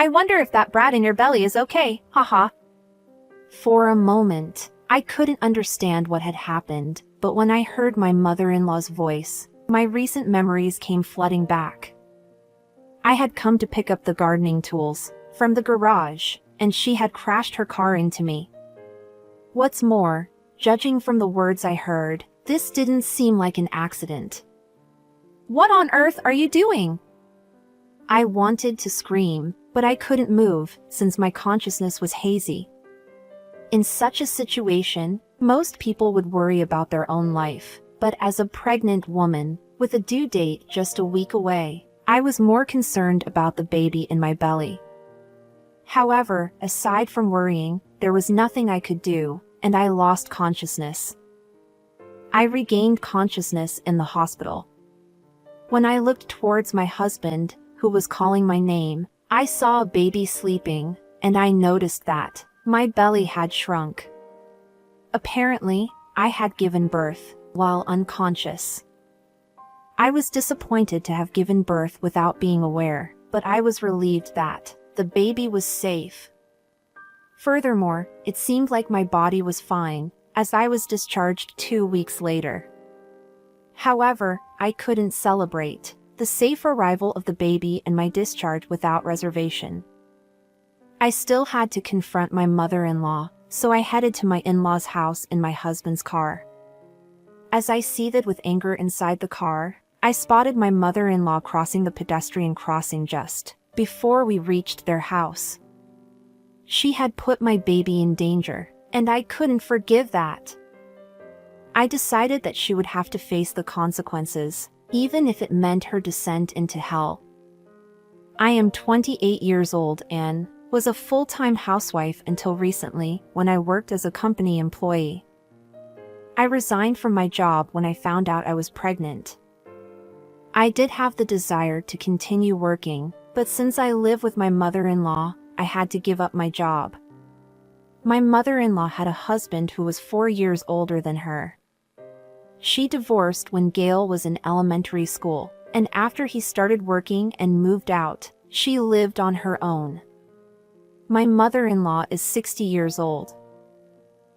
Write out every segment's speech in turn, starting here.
I wonder if that brat in your belly is okay, haha. For a moment, I couldn't understand what had happened, but when I heard my mother-in-law's voice, my recent memories came flooding back. I had come to pick up the gardening tools from the garage, and she had crashed her car into me. What's more, judging from the words I heard, this didn't seem like an accident. What on earth are you doing? I wanted to scream, but I couldn't move since my consciousness was hazy. In such a situation, most people would worry about their own life, but as a pregnant woman, with a due date just a week away, I was more concerned about the baby in my belly. However, aside from worrying, there was nothing I could do, and I lost consciousness. I regained consciousness in the hospital. When I looked towards my husband, who was calling my name, I saw a baby sleeping, and I noticed that my belly had shrunk. Apparently, I had given birth while unconscious. I was disappointed to have given birth without being aware, but I was relieved that the baby was safe. Furthermore, it seemed like my body was fine, as I was discharged 2 weeks later. However, I couldn't celebrate the safe arrival of the baby and my discharge without reservation. I still had to confront my mother-in-law, so I headed to my in-laws' house in my husband's car. As I seethed with anger inside the car, I spotted my mother-in-law crossing the pedestrian crossing just before we reached their house. She had put my baby in danger, and I couldn't forgive that. I decided that she would have to face the consequences, even if it meant her descent into hell. I am 28 years old and was a full-time housewife until recently when I worked as a company employee. I resigned from my job when I found out I was pregnant. I did have the desire to continue working, but since I live with my mother-in-law, I had to give up my job. My mother-in-law had a husband who was 4 years older than her. She divorced when Gail was in elementary school, and after he started working and moved out, she lived on her own. My mother-in-law is 60 years old.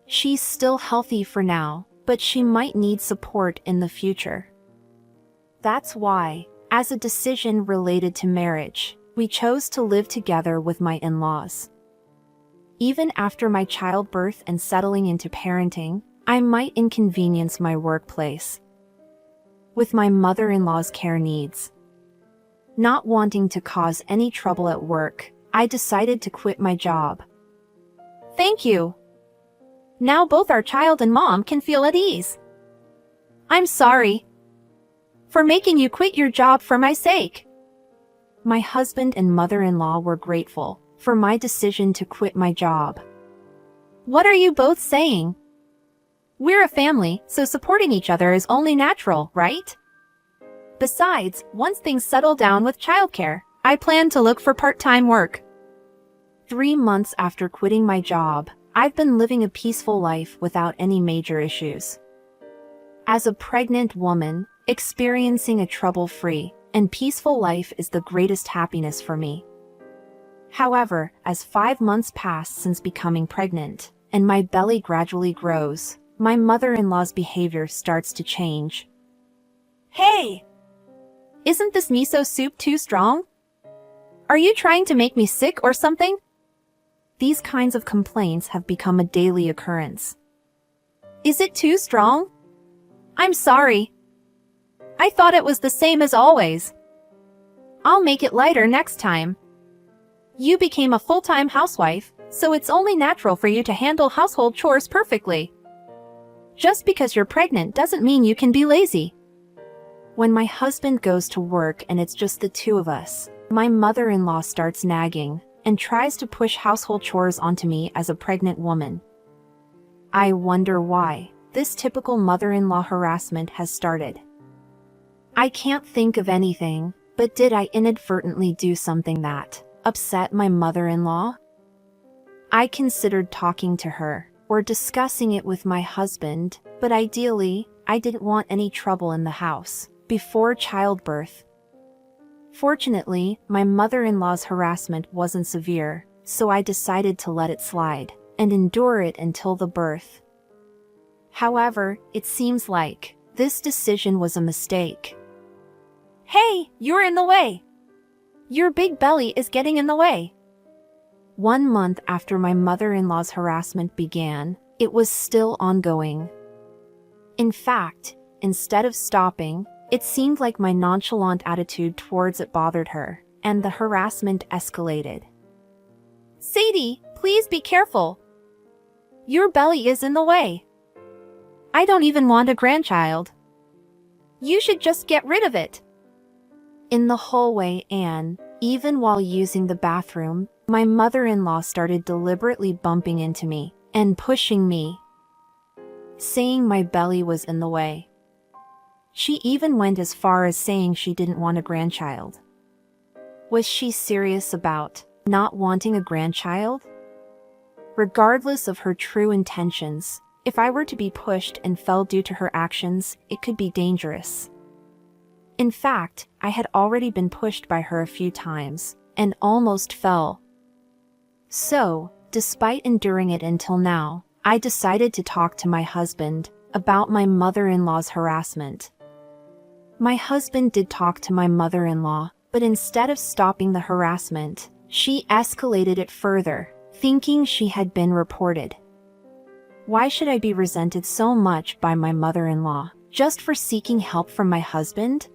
She's still healthy for now, but she might need support in the future. That's why, as a decision related to marriage, we chose to live together with my in-laws. Even after my childbirth and settling into parenting, I might inconvenience my workplace with my mother-in-law's care needs. Not wanting to cause any trouble at work, I decided to quit my job. Thank you. Now both our child and mom can feel at ease. I'm sorry for making you quit your job for my sake. My husband and mother-in-law were grateful for my decision to quit my job. What are you both saying? We're a family, so supporting each other is only natural, right? Besides, once things settle down with childcare, I plan to look for part-time work. 3 months after quitting my job, I've been living a peaceful life without any major issues. As a pregnant woman, experiencing a trouble-free and peaceful life is the greatest happiness for me. However, as 5 months pass since becoming pregnant, and my belly gradually grows, my mother-in-law's behavior starts to change. Hey! Isn't this miso soup too strong? Are you trying to make me sick or something? These kinds of complaints have become a daily occurrence. Is it too strong? I'm sorry. I thought it was the same as always. I'll make it lighter next time. You became a full-time housewife, so it's only natural for you to handle household chores perfectly. Just because you're pregnant doesn't mean you can be lazy. When my husband goes to work and it's just the two of us, my mother-in-law starts nagging and tries to push household chores onto me as a pregnant woman. I wonder why this typical mother-in-law harassment has started. I can't think of anything, but did I inadvertently do something that upset my mother-in-law? I considered talking to her or discussing it with my husband, but ideally, I didn't want any trouble in the house before childbirth. Fortunately, my mother-in-law's harassment wasn't severe, so I decided to let it slide and endure it until the birth. However, it seems like this decision was a mistake. Hey, you're in the way! Your big belly is getting in the way! 1 month after my mother-in-law's harassment began, it was still ongoing. In fact, instead of stopping, it seemed like my nonchalant attitude towards it bothered her, and the harassment escalated. Sadie, please be careful. Your belly is in the way. I don't even want a grandchild. You should just get rid of it. In the hallway and, even while using the bathroom, my mother-in-law started deliberately bumping into me and pushing me, saying my belly was in the way. She even went as far as saying she didn't want a grandchild. Was she serious about not wanting a grandchild? Regardless of her true intentions, if I were to be pushed and fell due to her actions, it could be dangerous. In fact, I had already been pushed by her a few times and almost fell. So, despite enduring it until now, I decided to talk to my husband about my mother-in-law's harassment. My husband did talk to my mother-in-law, but instead of stopping the harassment, she escalated it further, thinking she had been reported. Why should I be resented so much by my mother-in-law, just for seeking help from my husband?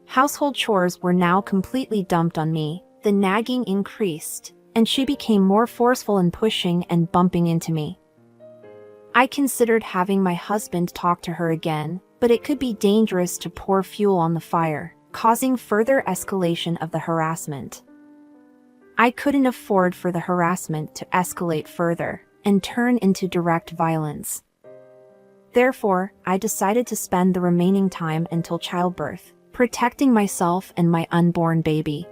Household chores were now completely dumped on me, the nagging increased, and she became more forceful in pushing and bumping into me. I considered having my husband talk to her again, but it could be dangerous to pour fuel on the fire, causing further escalation of the harassment. I couldn't afford for the harassment to escalate further and turn into direct violence. Therefore, I decided to spend the remaining time until childbirth, protecting myself and my unborn baby.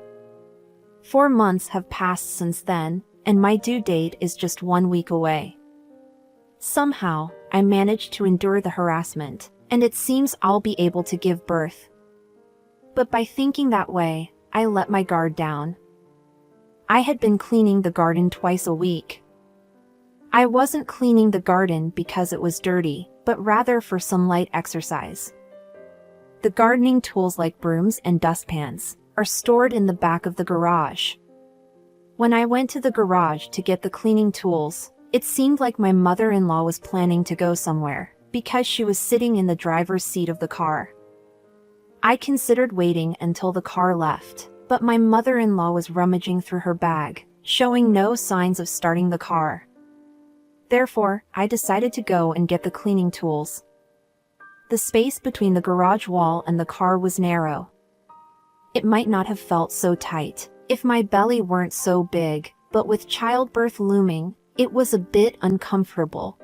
4 months have passed since then, and my due date is just 1 week away. Somehow, I managed to endure the harassment, and it seems I'll be able to give birth. But by thinking that way, I let my guard down. I had been cleaning the garden twice a week. I wasn't cleaning the garden because it was dirty, but rather for some light exercise. The gardening tools like brooms and dustpans are stored in the back of the garage. When I went to the garage to get the cleaning tools, it seemed like my mother-in-law was planning to go somewhere, because she was sitting in the driver's seat of the car. I considered waiting until the car left, but my mother-in-law was rummaging through her bag, showing no signs of starting the car. Therefore, I decided to go and get the cleaning tools. The space between the garage wall and the car was narrow. It might not have felt so tight if my belly weren't so big, but with childbirth looming, it was a bit uncomfortable.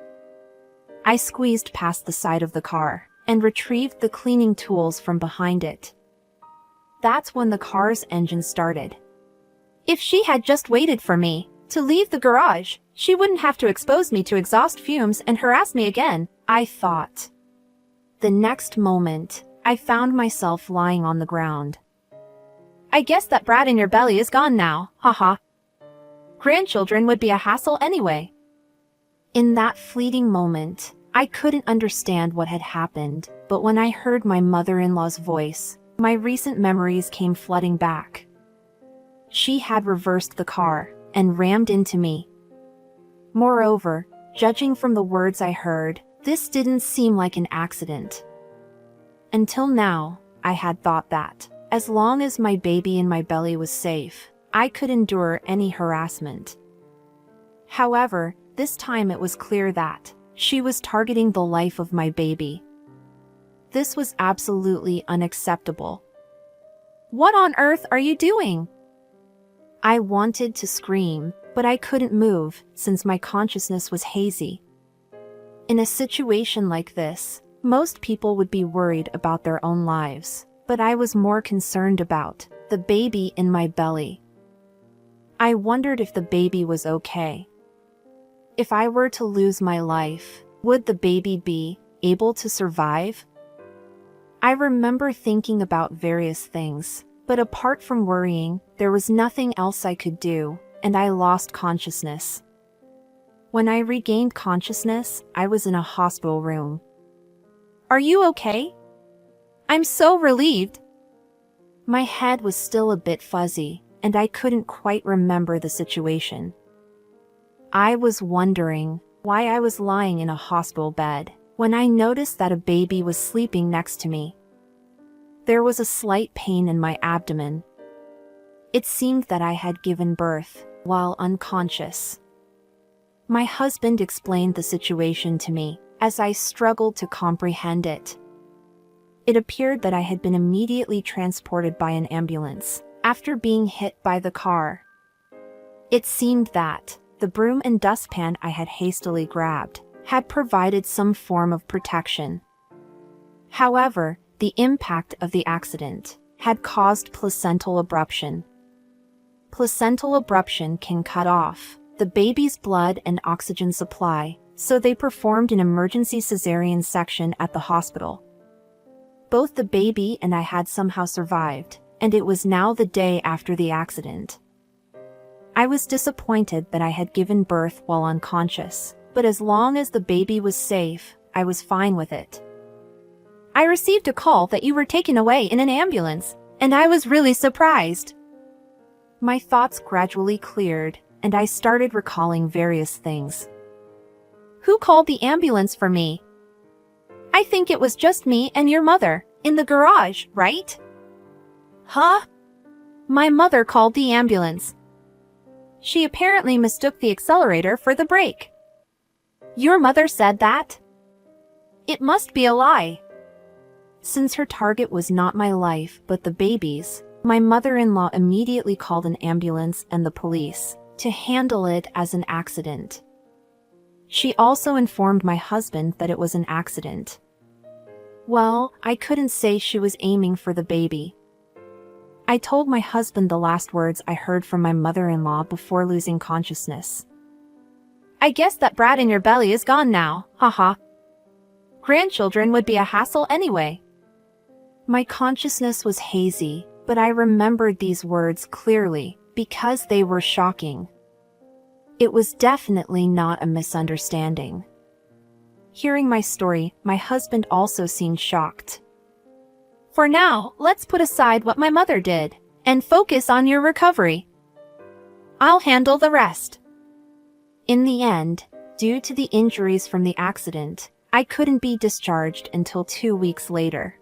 I squeezed past the side of the car and retrieved the cleaning tools from behind it. That's when the car's engine started. If she had just waited for me to leave the garage, she wouldn't have to expose me to exhaust fumes and harass me again, I thought. The next moment, I found myself lying on the ground. I guess that brat in your belly is gone now, haha. Grandchildren would be a hassle anyway. In that fleeting moment, I couldn't understand what had happened, but when I heard my mother-in-law's voice, my recent memories came flooding back. She had reversed the car and rammed into me. Moreover, judging from the words I heard, this didn't seem like an accident. Until now, I had thought that, as long as my baby in my belly was safe, I could endure any harassment. However, this time it was clear that she was targeting the life of my baby. This was absolutely unacceptable. What on earth are you doing? I wanted to scream, but I couldn't move since my consciousness was hazy. In a situation like this, most people would be worried about their own lives, but I was more concerned about the baby in my belly. I wondered if the baby was okay. If I were to lose my life, would the baby be able to survive? I remember thinking about various things, But apart from worrying, there was nothing else I could do, and I lost consciousness. When I regained consciousness, I was in a hospital room. "Are you okay?" "I'm so relieved." My head was still a bit fuzzy, and I couldn't quite remember the situation. I was wondering why I was lying in a hospital bed when I noticed that a baby was sleeping next to me. There was a slight pain in my abdomen. It seemed that I had given birth while unconscious. My husband explained the situation to me as I struggled to comprehend it. It appeared that I had been immediately transported by an ambulance after being hit by the car. It seemed that the broom and dustpan I had hastily grabbed had provided some form of protection. However, the impact of the accident had caused placental abruption. Placental abruption can cut off the baby's blood and oxygen supply, so they performed an emergency cesarean section at the hospital. Both the baby and I had somehow survived, and it was now the day after the accident. I was disappointed that I had given birth while unconscious, but as long as the baby was safe, I was fine with it. "I received a call that you were taken away in an ambulance, and I was really surprised." My thoughts gradually cleared, and I started recalling various things. "Who called the ambulance for me?" "I think it was just me and your mother, in the garage, right?" "Huh?" "My mother called the ambulance. She apparently mistook the accelerator for the brake." "Your mother said that?" "It must be a lie." Since her target was not my life but the baby's, my mother-in-law immediately called an ambulance and the police to handle it as an accident. She also informed my husband that it was an accident. Well, I couldn't say she was aiming for the baby. I told my husband the last words I heard from my mother-in-law before losing consciousness. "I guess that brat in your belly is gone now, haha. Grandchildren would be a hassle anyway." My consciousness was hazy, but I remembered these words clearly because they were shocking. It was definitely not a misunderstanding. Hearing my story, my husband also seemed shocked. "For now, let's put aside what my mother did and focus on your recovery. I'll handle the rest." In the end, due to the injuries from the accident, I couldn't be discharged until 2 weeks later.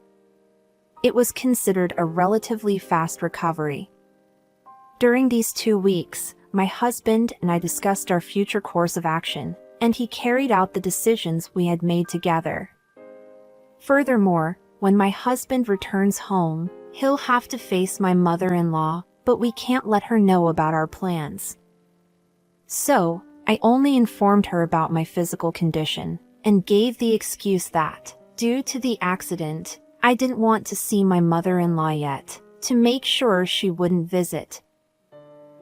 It was considered a relatively fast recovery. During these 2 weeks, my husband and I discussed our future course of action, and he carried out the decisions we had made together. Furthermore, when my husband returns home, he'll have to face my mother-in-law, but we can't let her know about our plans. So, I only informed her about my physical condition, and gave the excuse that, due to the accident, I didn't want to see my mother-in-law yet, to make sure she wouldn't visit.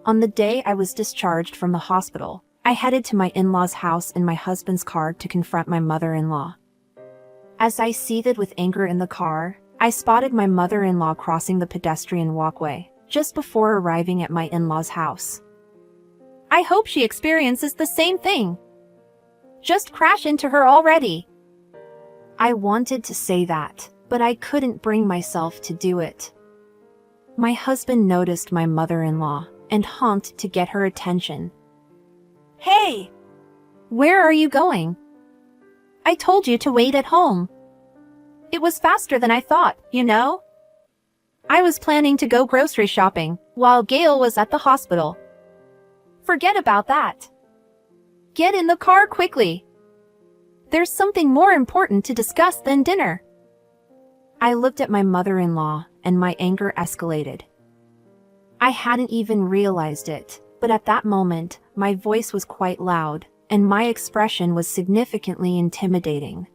On the day I was discharged from the hospital, I headed to my in-laws' house in my husband's car to confront my mother-in-law. As I seated with anger in the car, I spotted my mother-in-law crossing the pedestrian walkway, just before arriving at my in-laws' house. "I hope she experiences the same thing. Just crash into her already." I wanted to say that, but I couldn't bring myself to do it. My husband noticed my mother-in-law and honked to get her attention. "Hey! Where are you going? I told you to wait at home." "It was faster than I thought, you know? I was planning to go grocery shopping while Gail was at the hospital." "Forget about that. Get in the car quickly. There's something more important to discuss than dinner." I looked at my mother-in-law, and my anger escalated. I hadn't even realized it, but at that moment, my voice was quite loud, and my expression was significantly intimidating.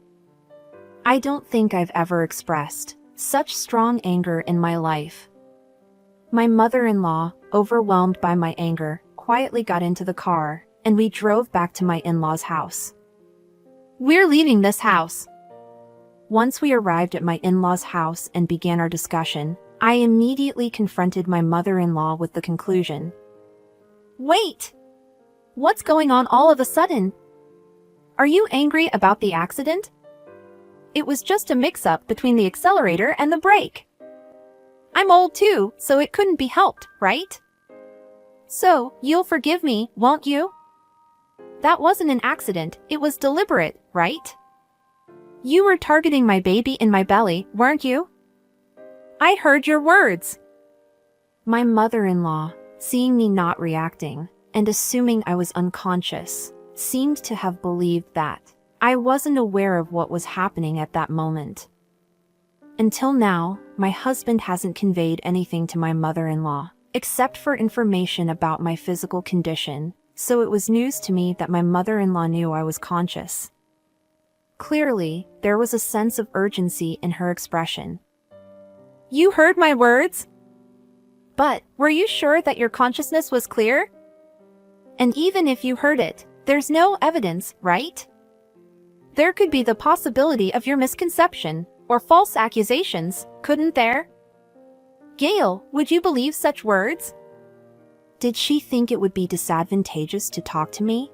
I don't think I've ever expressed such strong anger in my life. My mother-in-law, overwhelmed by my anger, quietly got into the car, and we drove back to my in-laws' house. "We're leaving this house." Once we arrived at my in-laws' house and began our discussion, I immediately confronted my mother-in-law with the conclusion. Wait! What's going on all of a sudden? Are you angry about the accident? It was just a mix-up between the accelerator and the brake. I'm old too, so it couldn't be helped, right? So, you'll forgive me, won't you? That wasn't an accident, it was deliberate, right? You were targeting my baby in my belly, weren't you? I heard your words. My mother-in-law, seeing me not reacting, and assuming I was unconscious, seemed to have believed that I wasn't aware of what was happening at that moment. Until now, my husband hasn't conveyed anything to my mother-in-law, except for information about my physical condition, so it was news to me that my mother-in-law knew I was conscious. Clearly, there was a sense of urgency in her expression. You heard my words? But, were you sure that your consciousness was clear? And even if you heard it, there's no evidence, right? There could be the possibility of your misconception, or false accusations, couldn't there? Gail, would you believe such words? Did she think it would be disadvantageous to talk to me?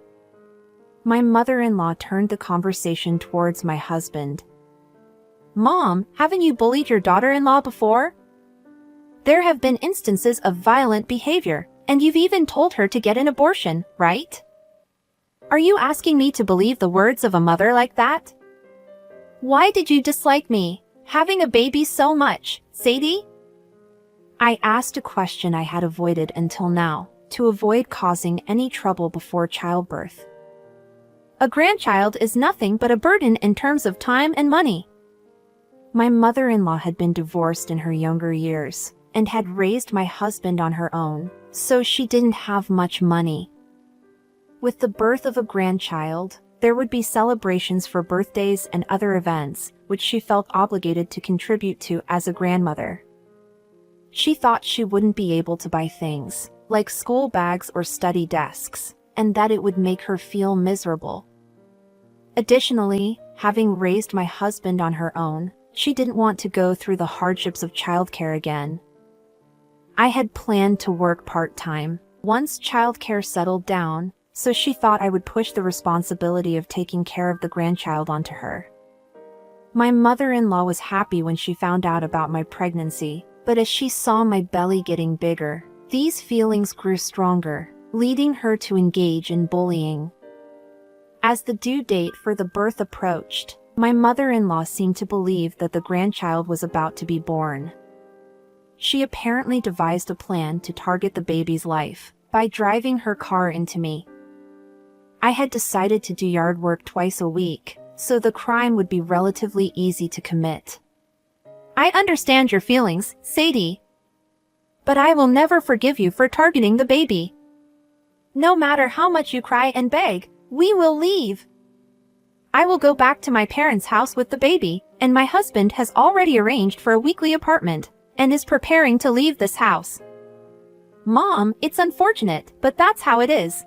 My mother-in-law turned the conversation towards my husband. Mom, haven't you bullied your daughter-in-law before? There have been instances of violent behavior, and you've even told her to get an abortion, right? Are you asking me to believe the words of a mother like that? Why did you dislike me, having a baby so much, Sadie? I asked a question I had avoided until now, to avoid causing any trouble before childbirth. A grandchild is nothing but a burden in terms of time and money. My mother-in-law had been divorced in her younger years, and had raised my husband on her own, so she didn't have much money. With the birth of a grandchild, there would be celebrations for birthdays and other events, which she felt obligated to contribute to as a grandmother. She thought she wouldn't be able to buy things, like school bags or study desks, and that it would make her feel miserable. Additionally, having raised my husband on her own, she didn't want to go through the hardships of childcare again. I had planned to work part-time, once childcare settled down, so she thought I would push the responsibility of taking care of the grandchild onto her. My mother-in-law was happy when she found out about my pregnancy, but as she saw my belly getting bigger, these feelings grew stronger, leading her to engage in bullying. As the due date for the birth approached, my mother-in-law seemed to believe that the grandchild was about to be born. She apparently devised a plan to target the baby's life by driving her car into me. I had decided to do yard work twice a week, so the crime would be relatively easy to commit. I understand your feelings, Sadie. But I will never forgive you for targeting the baby. No matter how much you cry and beg, we will leave. I will go back to my parents' house with the baby, and my husband has already arranged for a weekly apartment, and is preparing to leave this house. Mom, it's unfortunate, but that's how it is.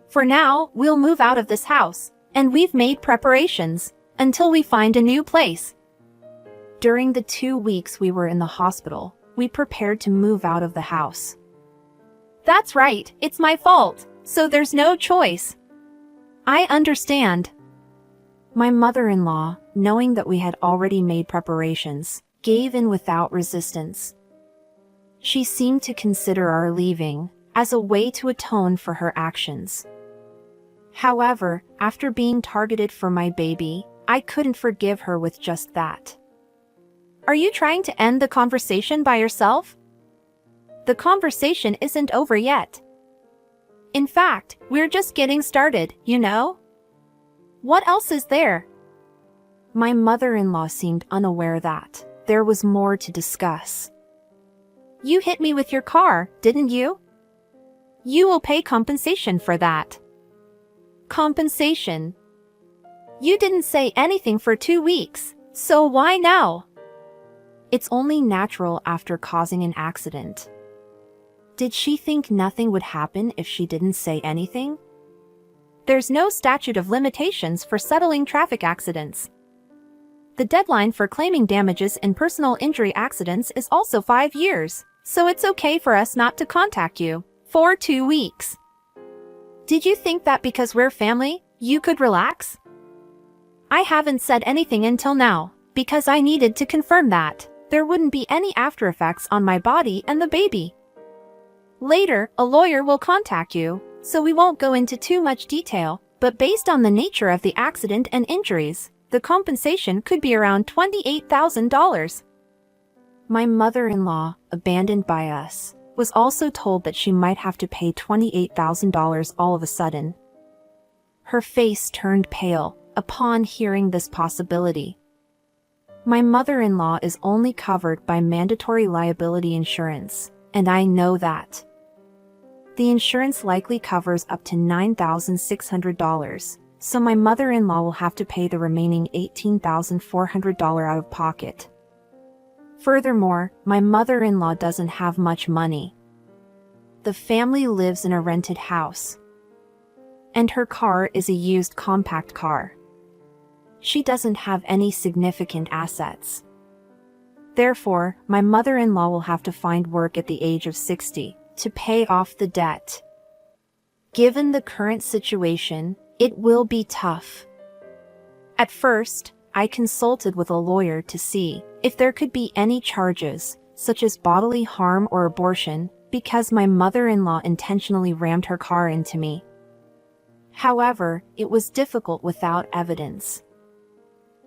For now, we'll move out of this house, and we've made preparations, until we find a new place. During the 2 weeks we were in the hospital, we prepared to move out of the house. That's right, it's my fault, so there's no choice. I understand. My mother-in-law, knowing that we had already made preparations, gave in without resistance. She seemed to consider our leaving as a way to atone for her actions. However, after being targeted for my baby, I couldn't forgive her with just that. Are you trying to end the conversation by yourself? The conversation isn't over yet. In fact, we're just getting started, you know? What else is there? My mother-in-law seemed unaware that there was more to discuss. You hit me with your car, didn't you? You will pay compensation for that. Compensation? You didn't say anything for 2 weeks, so why now? It's only natural after causing an accident. Did she think nothing would happen if she didn't say anything? There's no statute of limitations for settling traffic accidents. The deadline for claiming damages in personal injury accidents is also 5 years, so it's okay for us not to contact you for 2 weeks. Did you think that because we're family, you could relax? I haven't said anything until now, because I needed to confirm that there wouldn't be any after effects on my body and the baby. Later, a lawyer will contact you, so we won't go into too much detail, but based on the nature of the accident and injuries, the compensation could be around $28,000. My mother-in-law, abandoned by us, was also told that she might have to pay $28,000 all of a sudden. Her face turned pale upon hearing this possibility. My mother-in-law is only covered by mandatory liability insurance, and I know that. The insurance likely covers up to $9,600, so my mother-in-law will have to pay the remaining $18,400 out of pocket. Furthermore, my mother-in-law doesn't have much money. The family lives in a rented house, and her car is a used compact car. She doesn't have any significant assets. Therefore, my mother-in-law will have to find work at the age of 60 to pay off the debt. Given the current situation, it will be tough. At first, I consulted with a lawyer to see if there could be any charges, such as bodily harm or abortion, because my mother-in-law intentionally rammed her car into me. However, it was difficult without evidence.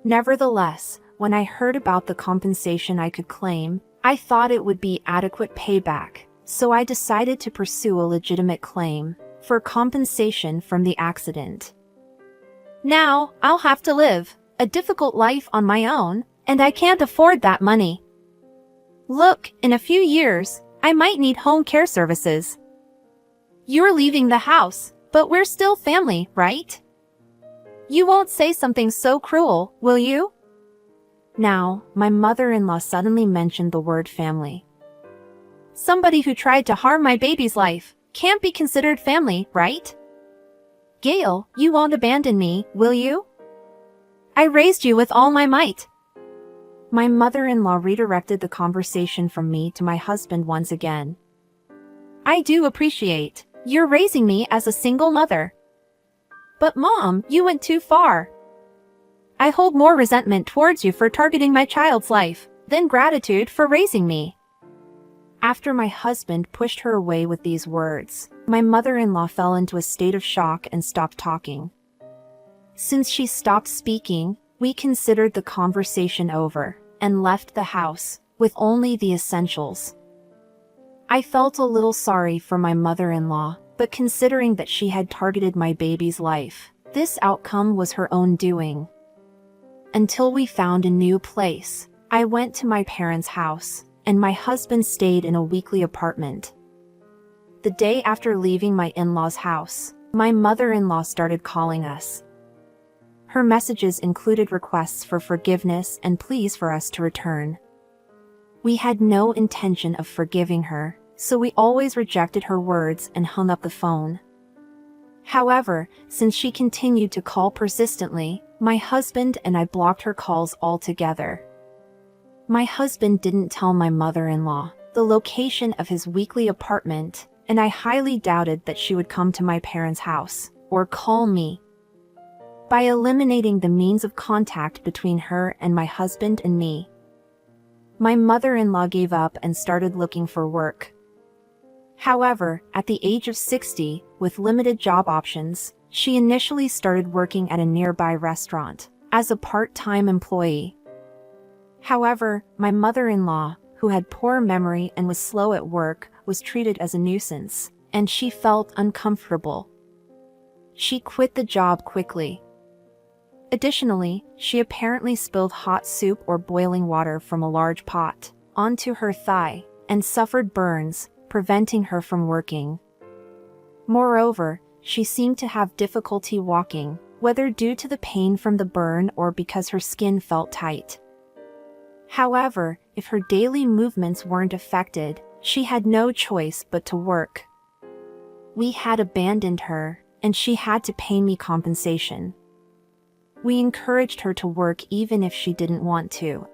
Nevertheless, when I heard about the compensation I could claim, I thought it would be adequate payback, so I decided to pursue a legitimate claim for compensation from the accident. Now, I'll have to live a difficult life on my own, and I can't afford that money. Look, in a few years, I might need home care services. You're leaving the house, but we're still family, right? You won't say something so cruel, will you? Now, my mother-in-law suddenly mentioned the word family. Somebody who tried to harm my baby's life can't be considered family, right? Gail, you won't abandon me, will you? I raised you with all my might. My mother-in-law redirected the conversation from me to my husband once again. I do appreciate you're raising me as a single mother. But Mom, you went too far. I hold more resentment towards you for targeting my child's life than gratitude for raising me. After my husband pushed her away with these words, my mother-in-law fell into a state of shock and stopped talking. Since she stopped speaking, we considered the conversation over and left the house with only the essentials. I felt a little sorry for my mother-in-law, but considering that she had targeted my baby's life, this outcome was her own doing. Until we found a new place, I went to my parents' house, and my husband stayed in a weekly apartment. The day after leaving my in-laws' house, my mother-in-law started calling us. Her messages included requests for forgiveness and pleas for us to return. We had no intention of forgiving her, so we always rejected her words and hung up the phone. However, since she continued to call persistently, my husband and I blocked her calls altogether. My husband didn't tell my mother-in-law the location of his weekly apartment, and I highly doubted that she would come to my parents' house or call me. By eliminating the means of contact between her and my husband and me, my mother-in-law gave up and started looking for work. However, at the age of 60, with limited job options, she initially started working at a nearby restaurant as a part-time employee. However, my mother-in-law, who had poor memory and was slow at work, was treated as a nuisance, and she felt uncomfortable. She quit the job quickly. Additionally, she apparently spilled hot soup or boiling water from a large pot onto her thigh and suffered burns, preventing her from working. Moreover, she seemed to have difficulty walking, whether due to the pain from the burn or because her skin felt tight. However, if her daily movements weren't affected, she had no choice but to work. We had abandoned her, and she had to pay me compensation. We encouraged her to work even if she didn't want to.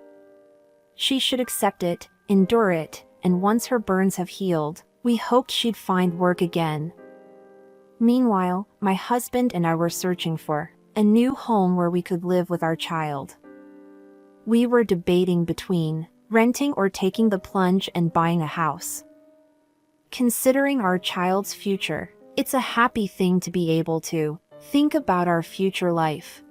She should accept it, endure it, and once her burns have healed, we hoped she'd find work again. Meanwhile, my husband and I were searching for a new home where we could live with our child. We were debating between renting or taking the plunge and buying a house. Considering our child's future, it's a happy thing to be able to think about our future life.